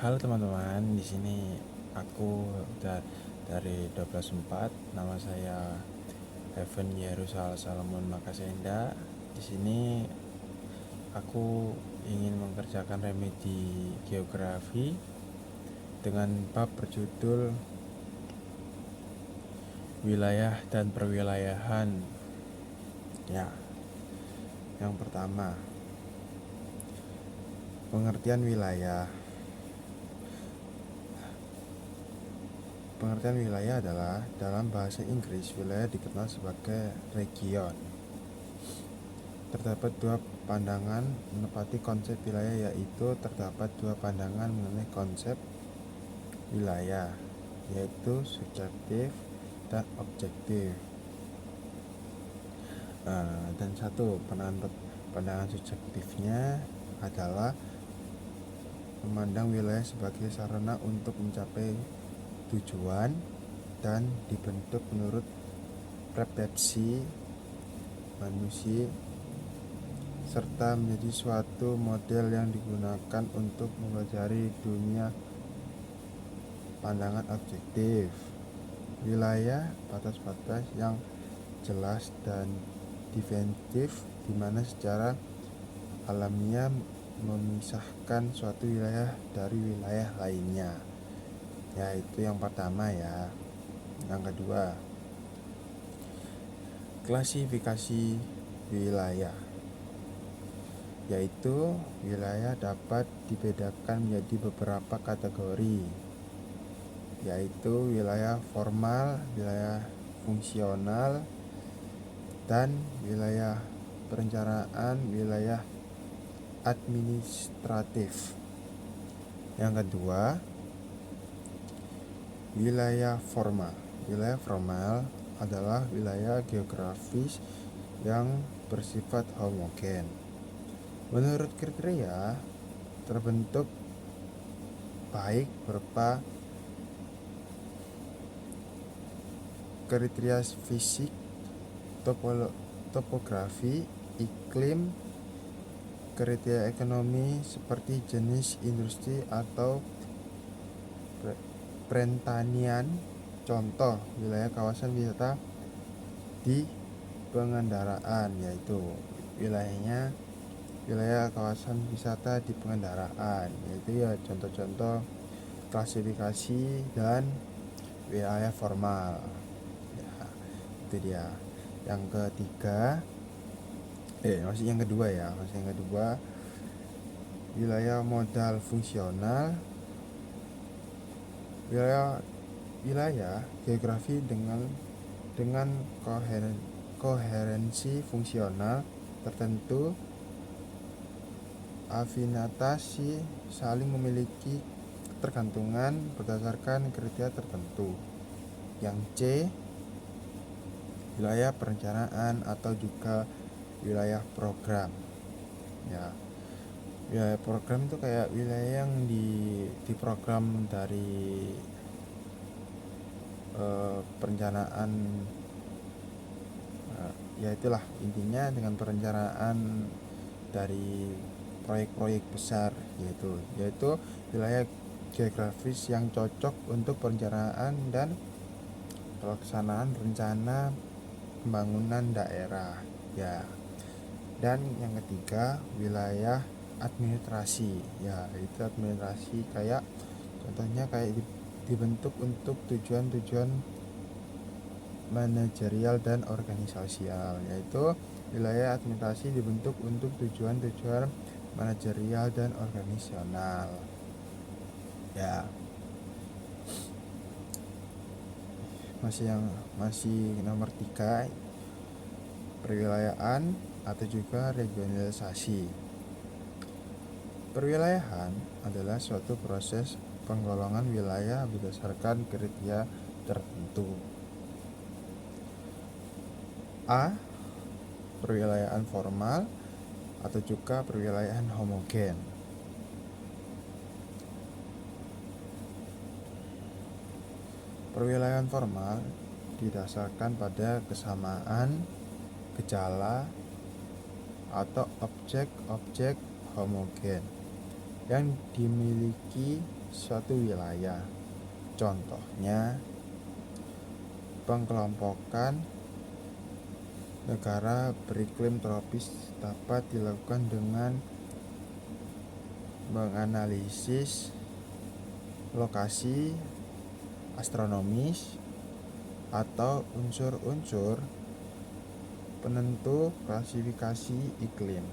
Halo teman-teman, di sini aku dari 12.4. Nama saya Heaven Yerusal Salomon Makasenda. Di sini aku ingin mengerjakan remedi geografi dengan bab berjudul wilayah dan perwilayahan. Ya, yang pertama, pengertian wilayah. Pengertian wilayah adalah dalam bahasa Inggris, wilayah dikenal sebagai region. Terdapat dua pandangan menepati konsep wilayah, yaitu terdapat dua pandangan mengenai konsep wilayah, yaitu subjektif dan objektif. Dan satu pandangan subjektifnya adalah memandang wilayah sebagai sarana untuk mencapai tujuan dan dibentuk menurut persepsi manusia serta menjadi suatu model yang digunakan untuk mempelajari dunia. Pandangan objektif, wilayah batas-batas yang jelas dan definitif, di mana secara alamiah memisahkan suatu wilayah dari wilayah lainnya. Yaitu yang pertama ya. Yang kedua, klasifikasi wilayah, yaitu wilayah dapat dibedakan menjadi beberapa kategori, yaitu wilayah formal, wilayah fungsional, dan wilayah perencanaan, wilayah administratif. Yang kedua, wilayah formal. Wilayah formal adalah wilayah geografis yang bersifat homogen. Menurut kriteria terbentuk baik berupa kriteria fisik, topografi, iklim, kriteria ekonomi seperti jenis industri atau pertanian. Contoh wilayah kawasan wisata di Pangandaran, yaitu wilayah kawasan wisata di Pangandaran, yaitu ya contoh-contoh klasifikasi dan wilayah formal. Ya, itu dia. Yang ketiga, yang kedua, wilayah modal fungsional. Wilayah geografi dengan koherensi fungsional tertentu, afinitas saling memiliki ketergantungan berdasarkan kriteria tertentu. Yang C, wilayah perencanaan atau juga wilayah program. Ya, wilayah program itu kayak wilayah yang diprogram dari perencanaan. Ya itulah intinya, dengan perencanaan dari proyek-proyek besar, yaitu wilayah geografis yang cocok untuk perencanaan dan pelaksanaan rencana pembangunan daerah ya. Dan yang ketiga, wilayah administrasi ya, itu administrasi kayak contohnya kayak dibentuk untuk tujuan-tujuan manajerial dan organisasial, yaitu wilayah administrasi dibentuk untuk tujuan-tujuan manajerial dan organisasional ya. Masih nomor 3, perwilayahan atau juga regionalisasi. Perwilayahan adalah suatu proses penggolongan wilayah berdasarkan kriteria tertentu. A, perwilayahan formal atau juga perwilayahan homogen. Perwilayahan formal didasarkan pada kesamaan gejala atau objek-objek homogen yang dimiliki suatu wilayah. Contohnya, pengkelompokan negara beriklim tropis dapat dilakukan dengan menganalisis lokasi astronomis atau unsur-unsur penentu klasifikasi iklim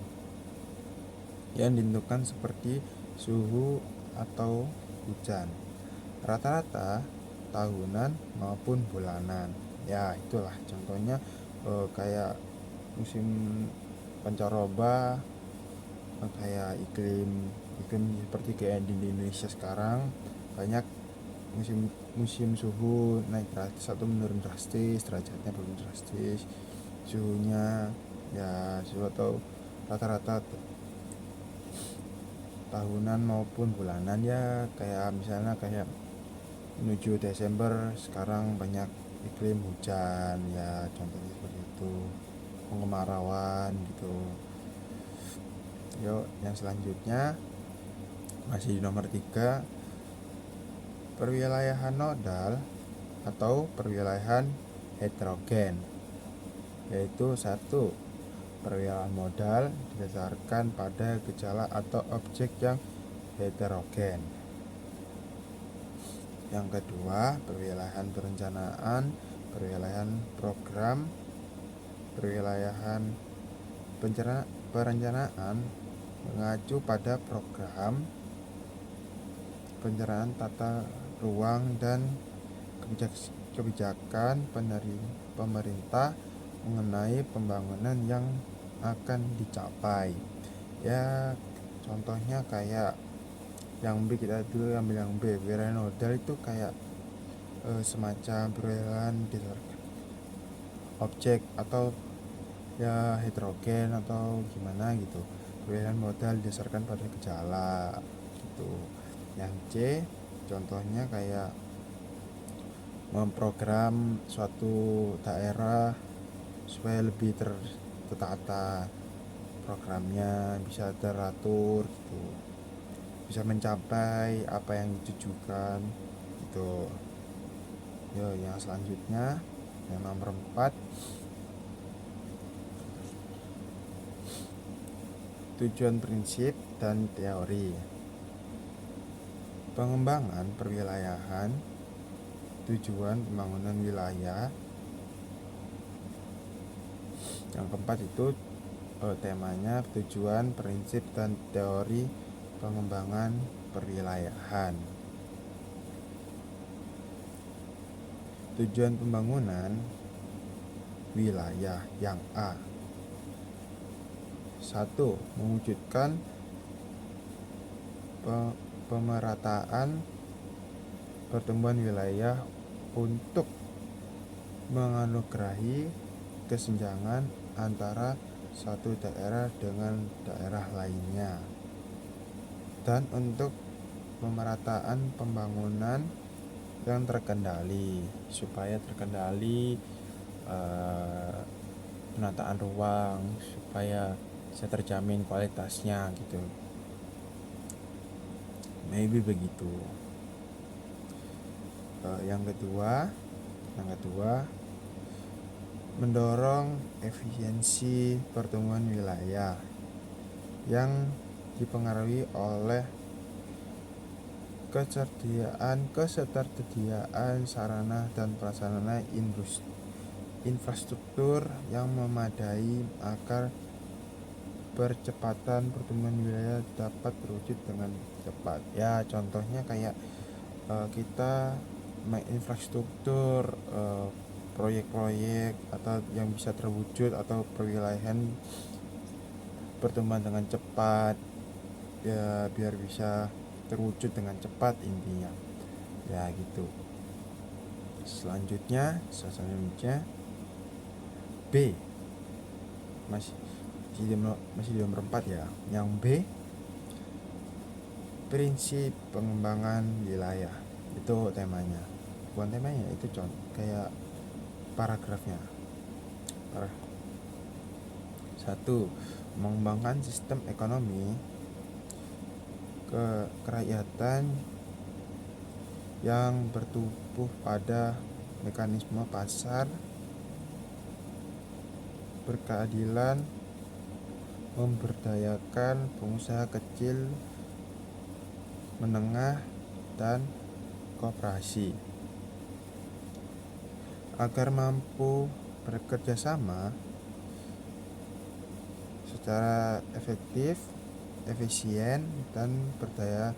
yang ditentukan seperti suhu atau hujan, rata-rata tahunan maupun bulanan. Ya, itulah contohnya kayak musim pancaroba, kayak iklim seperti kayak di Indonesia sekarang banyak musim suhu naik drastis atau menurun drastis, derajatnya turun drastis, suhunya ya suhu atau rata-rata tahunan maupun bulanan. Ya kayak misalnya kayak menuju Desember sekarang banyak iklim hujan, ya contohnya seperti itu, kemarauan gitu. Yuk yang selanjutnya masih di nomor 3, perwilayahan nodal atau perwilayahan heterogen, yaitu 1. Perwilayahan modal didasarkan pada gejala atau objek yang heterogen. Yang kedua, perwilayahan perencanaan, perwilayahan program, perwilayahan perencanaan mengacu pada program perencanaan tata ruang dan kebijakan pemerintah mengenai pembangunan yang akan dicapai. Ya contohnya kayak yang B, kita dulu ambil yang B. Perwilayahan nodal itu kayak semacam perwilayahan didasarkan objek atau ya heterogen atau gimana gitu. Perwilayahan modal didasarkan pada gejala gitu. Yang C contohnya kayak memprogram suatu daerah supaya lebih tertata, programnya bisa teratur gitu, bisa mencapai apa yang ditujukan gitu. Yang selanjutnya yang nomor 4, tujuan prinsip dan teori. Pengembangan perwilayahan, tujuan pembangunan wilayah. Yang keempat itu temanya tujuan, prinsip, dan teori pengembangan perwilayahan. Tujuan pembangunan wilayah yang A. 1. Mewujudkan pemerataan pertumbuhan wilayah untuk menganugerahi kesenjangan antara satu daerah dengan daerah lainnya, dan untuk pemerataan pembangunan yang terkendali, supaya terkendali penataan ruang, supaya bisa terjamin kualitasnya gitu, maybe begitu. Yang kedua mendorong efisiensi pertumbuhan wilayah yang dipengaruhi oleh ketersediaan sarana dan prasarana infrastruktur yang memadai agar percepatan pertumbuhan wilayah dapat terwujud dengan cepat. Ya contohnya kayak kita infrastruktur, proyek-proyek atau yang bisa terwujud atau perwilayahan pertumbuhan dengan cepat, ya biar bisa terwujud dengan cepat intinya, ya gitu. Selanjutnya B, masih di nomor 4 ya. Yang B, prinsip pengembangan wilayah. Itu temanya, bukan temanya, itu kayak paragrafnya. 1. Mengembangkan sistem ekonomi kerakyatan yang bertumbuh pada mekanisme pasar, berkeadilan, memberdayakan pengusaha kecil, menengah, dan koperasi. Agar mampu bekerja sama secara efektif, efisien, dan berdaya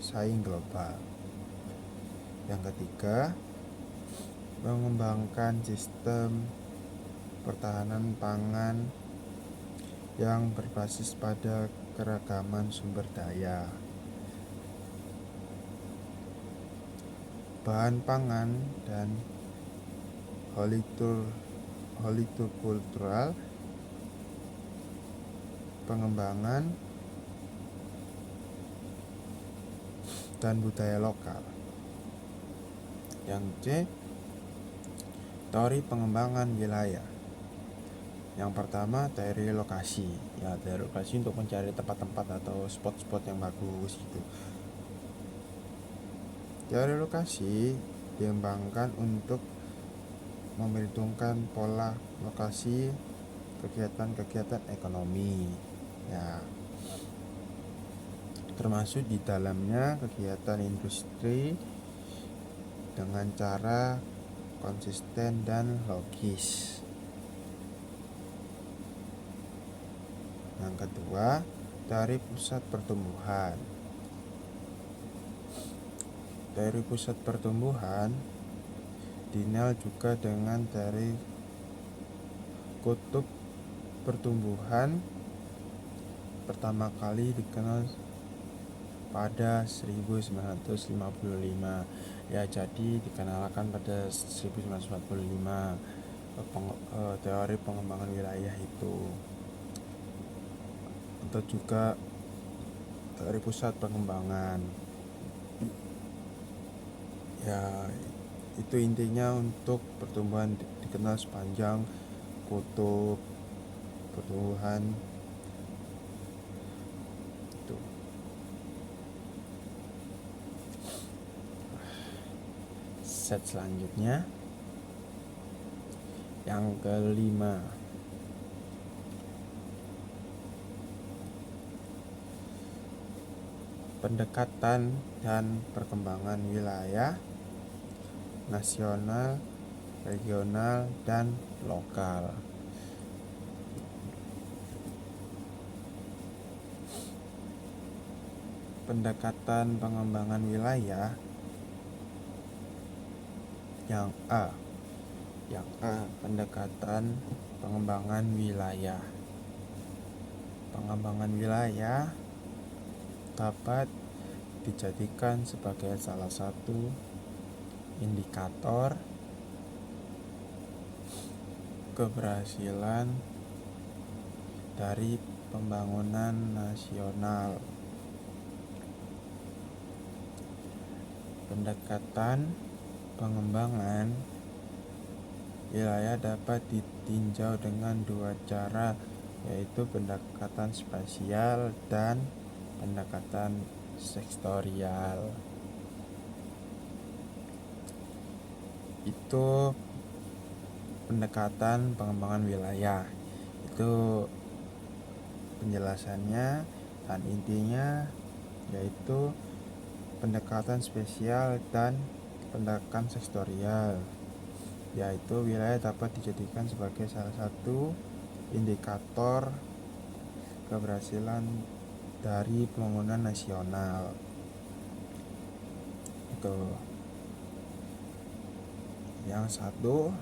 saing global. Yang ketiga, mengembangkan sistem pertahanan pangan yang berbasis pada keragaman sumber daya. Bahan pangan dan hortikultural, pengembangan dan budaya lokal. Yang C, teori pengembangan wilayah. Yang pertama, teori lokasi. Ya, teori lokasi untuk mencari tempat-tempat atau spot-spot yang bagus gitu. Teori lokasi dikembangkan untuk memperhitungkan pola lokasi kegiatan-kegiatan ekonomi. Ya, termasuk di dalamnya kegiatan industri dengan cara konsisten dan logis. Yang kedua, teori pusat pertumbuhan. Teori pusat pertumbuhan dinilai juga dengan teori kutub pertumbuhan, pertama kali dikenal pada 1955. Ya, jadi dikenalkan pada 1945 teori pengembangan wilayah itu, atau juga teori pusat pengembangan. Ya, itu intinya untuk pertumbuhan dikenal sepanjang kutub pertumbuhan itu. Set selanjutnya yang kelima, pendekatan dan perkembangan wilayah nasional, regional, dan lokal. Pendekatan pengembangan wilayah yang A, pendekatan pengembangan wilayah. Pengembangan wilayah dapat dijadikan sebagai salah satu indikator keberhasilan dari pembangunan nasional. Pendekatan pengembangan wilayah dapat ditinjau dengan dua cara, yaitu pendekatan spasial dan pendekatan sektorial. Itu pendekatan pengembangan wilayah. Itu penjelasannya dan intinya yaitu pendekatan spesial dan pendekatan sektorial, yaitu wilayah dapat dijadikan sebagai salah satu indikator keberhasilan dari pembangunan nasional. Itu yang satu,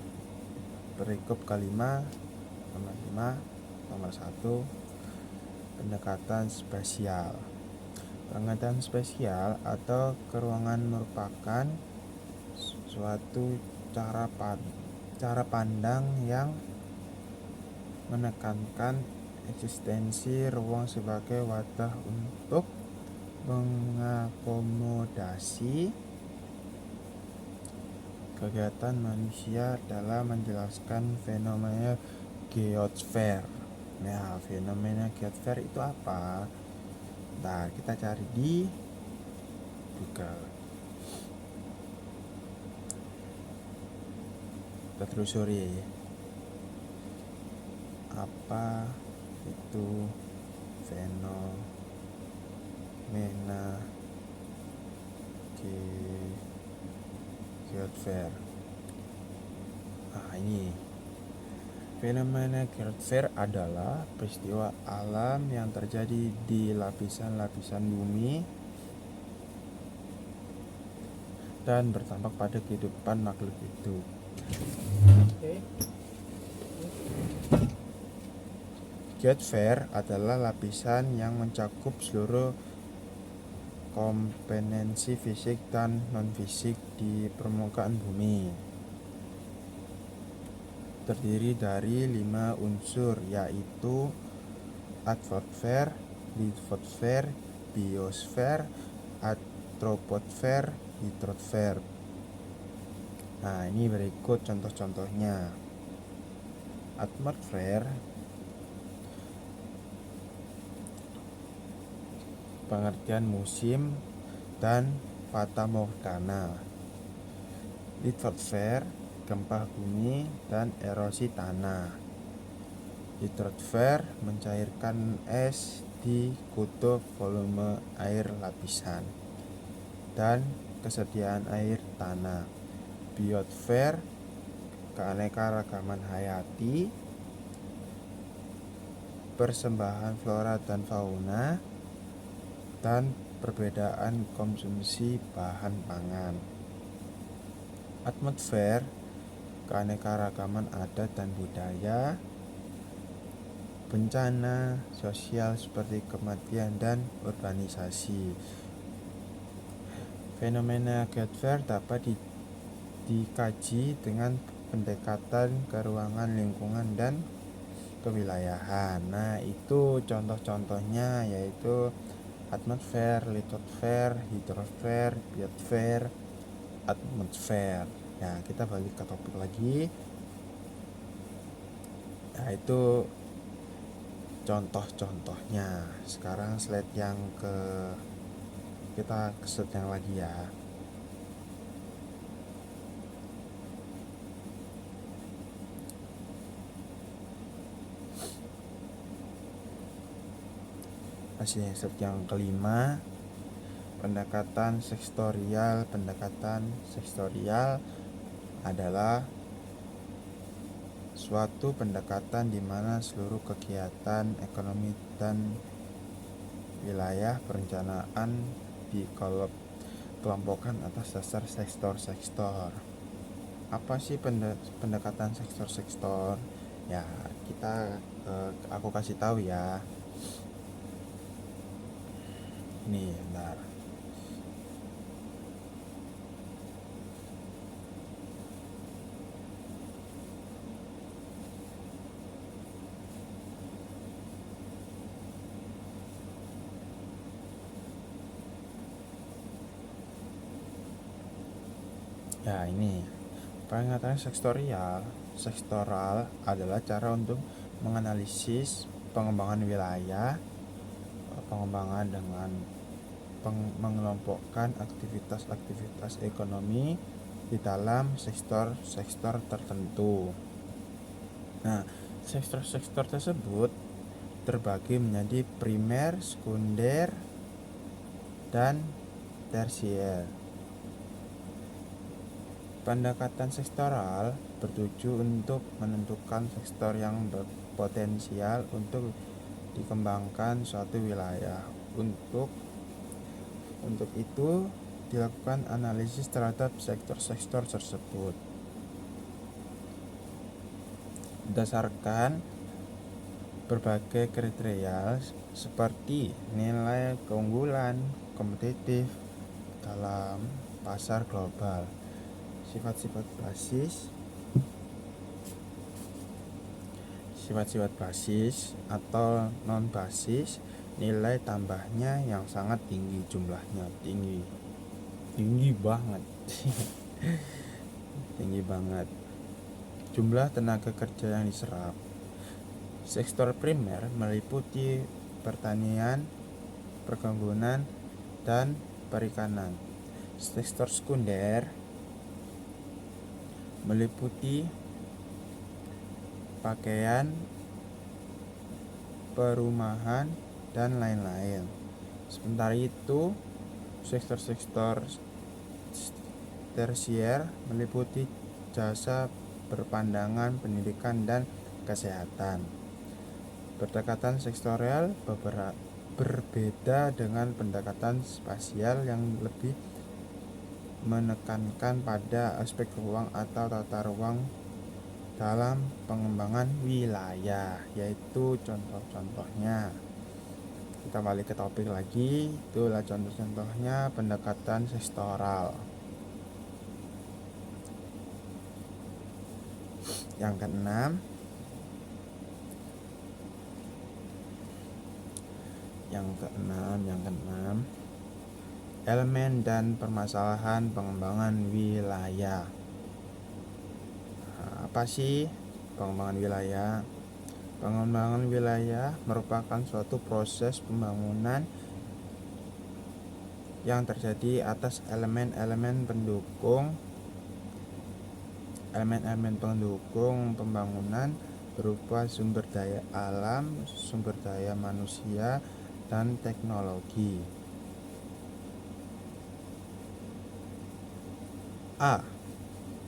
berikut kelima, nomor satu, pendekatan spesial. Pendekatan spesial atau keruangan merupakan suatu cara pandang yang menekankan eksistensi ruang sebagai wadah untuk mengakomodasi kegiatan manusia dalam menjelaskan fenomena geosfer. Nah, fenomena geosfer itu apa? Nah, kita cari di Google. Kita telusuri apa itu fenomena geosfer. Nah, ini fenomena geosfer adalah peristiwa alam yang terjadi di lapisan-lapisan bumi dan berdampak pada kehidupan makhluk hidup. Geosfer adalah lapisan yang mencakup seluruh komponensi fisik dan non-fisik di permukaan bumi. Terdiri dari 5 unsur, yaitu atmosfer, litosfer, biosfer, troposfer, hidrosfer. Nah, ini berikut contoh-contohnya. Atmosfer, pengertian musim dan fata morgana. Litosfer, gempa bumi dan erosi tanah. Hidrosfer, mencairkan es di kutub, volume air lapisan, dan kesediaan air tanah. Biosfer, keanekaragaman hayati, persembahan flora dan fauna, dan perbedaan konsumsi bahan pangan. Atmosfer, keanekaragaman adat dan budaya, bencana sosial seperti kematian dan urbanisasi. Fenomena geosfer dapat dikaji dengan pendekatan keruangan, lingkungan, dan kewilayahan. Nah, itu contoh-contohnya, yaitu atmosfer, litosfer, hidrosfer, biosfer, atmosfer. Ya, kita balik ke topik lagi. Nah, itu contoh-contohnya. Sekarang slide yang kita ke slide yang lagi ya. Masih slide yang kelima, pendekatan sektorial. Pendekatan sektorial adalah suatu pendekatan di mana seluruh kegiatan ekonomi dan wilayah perencanaan dikelompokkan atas dasar sektor-sektor. Apa sih pendekatan sektor-sektor? Ya, aku kasih tahu ya. Nih, bentar. Ya, ini peringatan sektoral adalah cara untuk menganalisis pengembangan wilayah, pengembangan dengan mengelompokkan aktivitas ekonomi di dalam sektor-sektor tertentu. Nah, sektor-sektor tersebut terbagi menjadi primer, sekunder, dan tersier. Pendekatan sektoral bertuju untuk menentukan sektor yang berpotensial untuk dikembangkan suatu wilayah. Untuk itu dilakukan analisis terhadap sektor-sektor tersebut berdasarkan berbagai kriteria seperti nilai keunggulan kompetitif dalam pasar global, sifat-sifat basis atau non basis, nilai tambahnya yang sangat tinggi, jumlahnya tinggi banget tinggi banget, jumlah tenaga kerja yang diserap. Sektor primer meliputi pertanian, perkebunan, dan perikanan. Sektor sekunder meliputi pakaian, perumahan, dan lain-lain. Sementara itu, sektor-sektor tersier meliputi jasa berpandangan, pendidikan, dan kesehatan. Pendekatan sektorial berbeda dengan pendekatan spasial yang lebih menekankan pada aspek ruang atau tata ruang dalam pengembangan wilayah, yaitu contoh-contohnya. Kita balik ke topik lagi, itulah contoh-contohnya pendekatan sektoral. Yang keenam, elemen dan permasalahan pengembangan wilayah. Apa sih pengembangan wilayah? Pengembangan wilayah merupakan suatu proses pembangunan yang terjadi atas elemen-elemen pendukung pembangunan berupa sumber daya alam, sumber daya manusia, dan teknologi. A.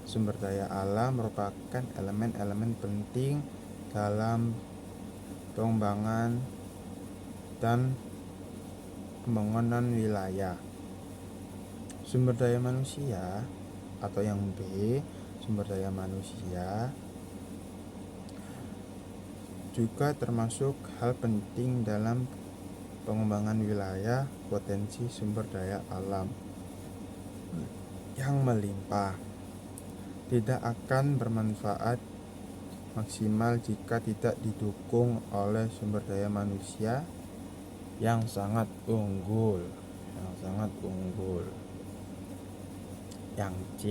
Sumber daya alam merupakan elemen-elemen penting dalam pengembangan dan pembangunan wilayah. Sumber daya manusia atau yang B, sumber daya manusia juga termasuk hal penting dalam pengembangan wilayah. Potensi sumber daya alam yang melimpah tidak akan bermanfaat maksimal jika tidak didukung oleh sumber daya manusia yang sangat unggul. Yang C,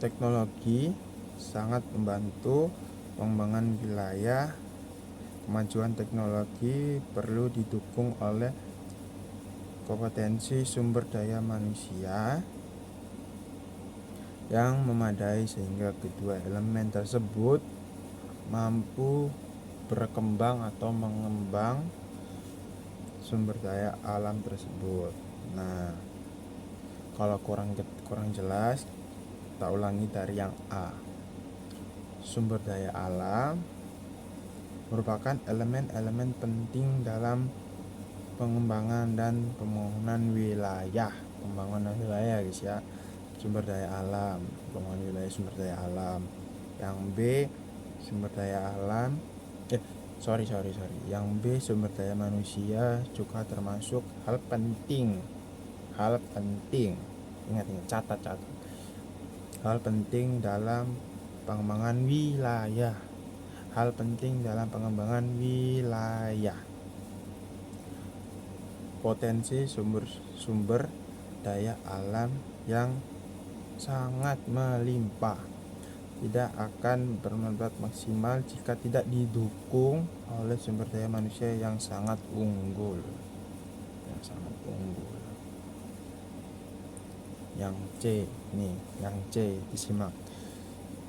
teknologi sangat membantu pengembangan wilayah. Kemajuan teknologi perlu didukung oleh kompetensi sumber daya manusia yang memadai sehingga kedua elemen tersebut mampu berkembang atau mengembang sumber daya alam tersebut. Nah, kalau kurang jelas, kita ulangi dari yang A. Sumber daya alam merupakan elemen-elemen penting dalam pengembangan dan pembangunan wilayah. Guys ya. Sumber daya alam, pembangunan wilayah sumber daya alam. Yang B, sumber daya alam Yang B, sumber daya manusia juga termasuk hal penting. Ingat, catat. Hal penting dalam pengembangan wilayah. Potensi sumber daya alam yang sangat melimpah tidak akan bermanfaat maksimal jika tidak didukung oleh sumber daya manusia yang sangat unggul. Yang C disimak.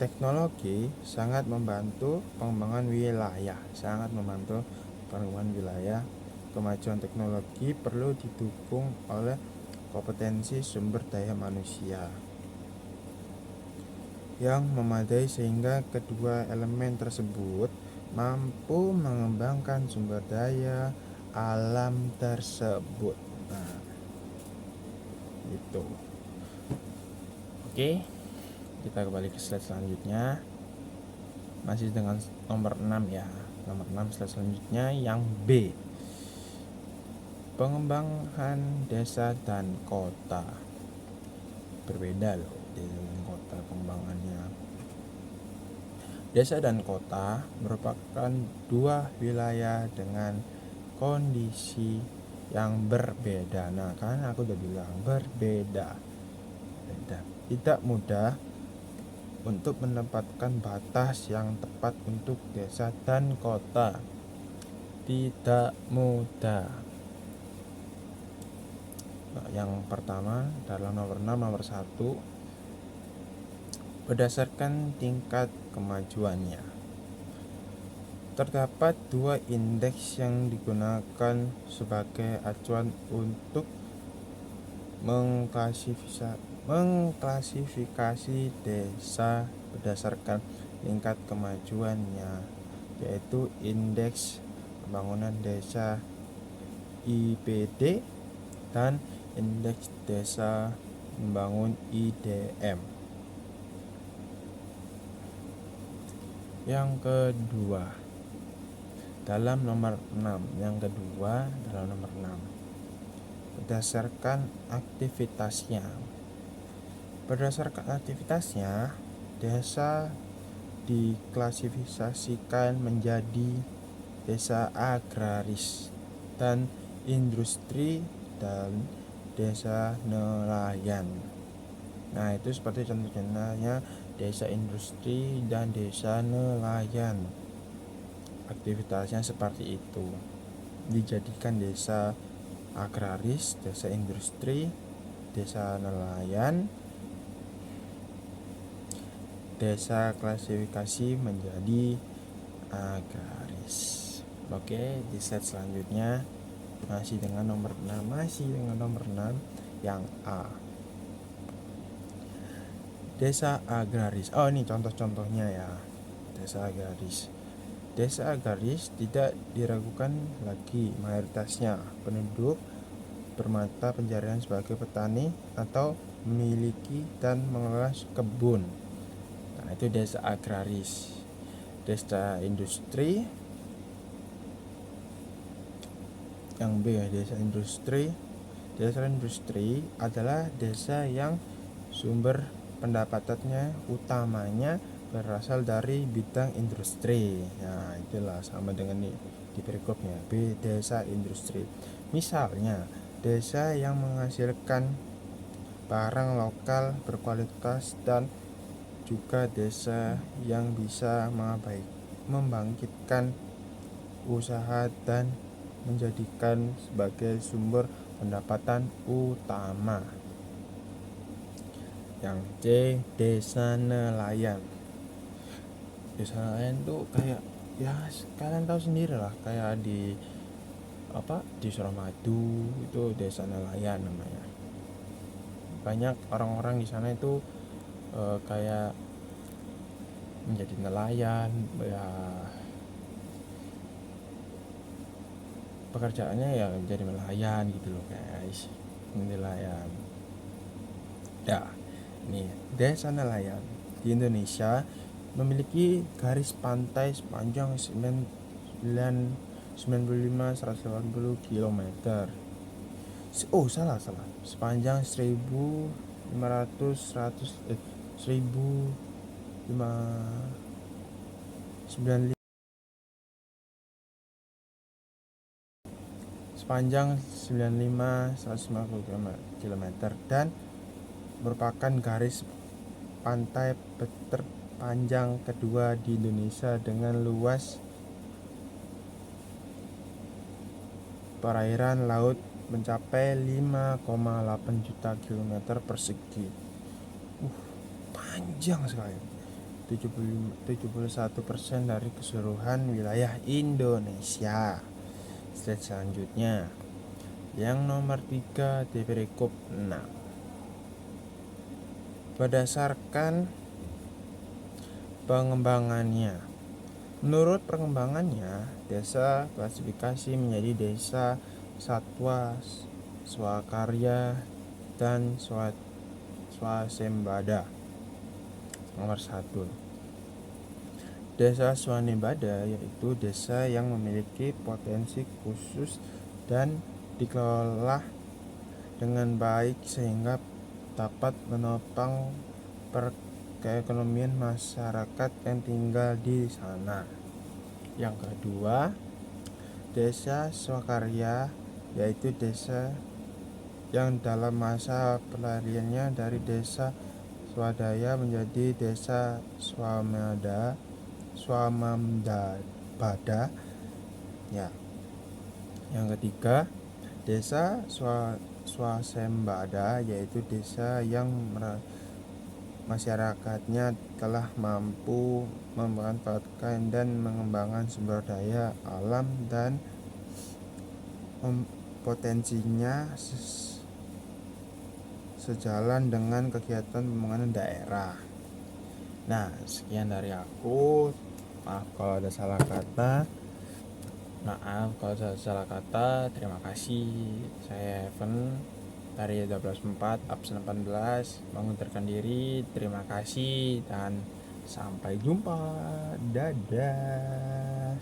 Teknologi sangat membantu pengembangan wilayah. Kemajuan teknologi perlu didukung oleh kompetensi sumber daya manusia yang memadai sehingga kedua elemen tersebut mampu mengembangkan sumber daya alam tersebut. Nah, itu. Oke, kita kembali ke slide selanjutnya. Masih dengan nomor 6 ya. Nomor 6 slide selanjutnya yang B. Pengembangan desa dan kota. Berbeda loh desa dan kota pengembangannya. Desa dan kota merupakan dua wilayah dengan kondisi yang berbeda. Nah, kan aku udah bilang berbeda. Tidak mudah untuk menempatkan batas yang tepat untuk desa dan kota. Tidak mudah. Nah, yang pertama adalah nomor 1, berdasarkan tingkat kemajuannya. Terdapat dua indeks yang digunakan sebagai acuan untuk mengklasifikasi desa berdasarkan tingkat kemajuannya, yaitu Indeks Pembangunan Desa IPD dan Indeks Desa Membangun IDM. Yang kedua, dalam nomor 6, berdasarkan aktivitasnya. Berdasarkan aktivitasnya, desa diklasifikasikan menjadi desa agraris dan industri dan desa nelayan. Nah, itu seperti contoh-contohnya desa industri dan desa nelayan. Aktivitasnya seperti itu. Dijadikan desa agraris, desa industri, desa nelayan. Desa klasifikasi menjadi agraris. Oke, di slide selanjutnya masih dengan nomor 6 yang A. Desa agraris. Oh, ini contoh-contohnya ya. Desa agraris. Desa agraris tidak diragukan lagi mayoritasnya penduduk bermata pencarian sebagai petani atau memiliki dan mengelola kebun. Nah, itu desa agraris. Desa industri yang B ya, desa industri. Desa industri adalah desa yang sumber pendapatannya utamanya berasal dari bidang industri. Nah, itulah sama dengan di perikopnya. B, desa industri. Misalnya, desa yang menghasilkan barang lokal berkualitas dan juga desa yang bisa membangkitkan usaha dan menjadikan sebagai sumber pendapatan utama. Yang C, desa nelayan. Desa nelayan tuh kayak ya kalian tahu sendiri lah, kayak di Suramadu itu desa nelayan namanya. Banyak orang-orang di sana itu kayak menjadi nelayan ya, pekerjaannya ya jadi nelayan gitu loh guys, nelayan ya. Nih, desa nelayan di Indonesia memiliki garis pantai sepanjang 95-180 km. Sepanjang 150 km dan merupakan garis pantai terpanjang kedua di Indonesia dengan luas perairan laut mencapai 5,8 juta km persegi. Panjang sekali. 71% dari keseluruhan wilayah Indonesia. Slide selanjutnya, yang nomor 3 di perikop 6. Berdasarkan pengembangannya. Menurut perkembangannya, desa klasifikasi menjadi desa satwa, swakarya, dan swasembada. Nomor 1. Desa swasembada yaitu desa yang memiliki potensi khusus dan dikelola dengan baik sehingga dapat menopang perekonomian masyarakat yang tinggal di sana. Yang kedua, desa swakarya yaitu desa yang dalam masa pelariannya dari desa swadaya menjadi desa swamambada ya. Yang ketiga, desa swasembada yaitu desa yang masyarakatnya telah mampu memanfaatkan dan mengembangkan sumber daya alam dan potensinya sejalan dengan kegiatan pembangunan daerah. Nah, sekian dari aku. Maaf kalau ada salah kata. Terima kasih. Saya Evan dari 12.4 absen 18 mengundurkan diri. Terima kasih dan sampai jumpa. Dadah.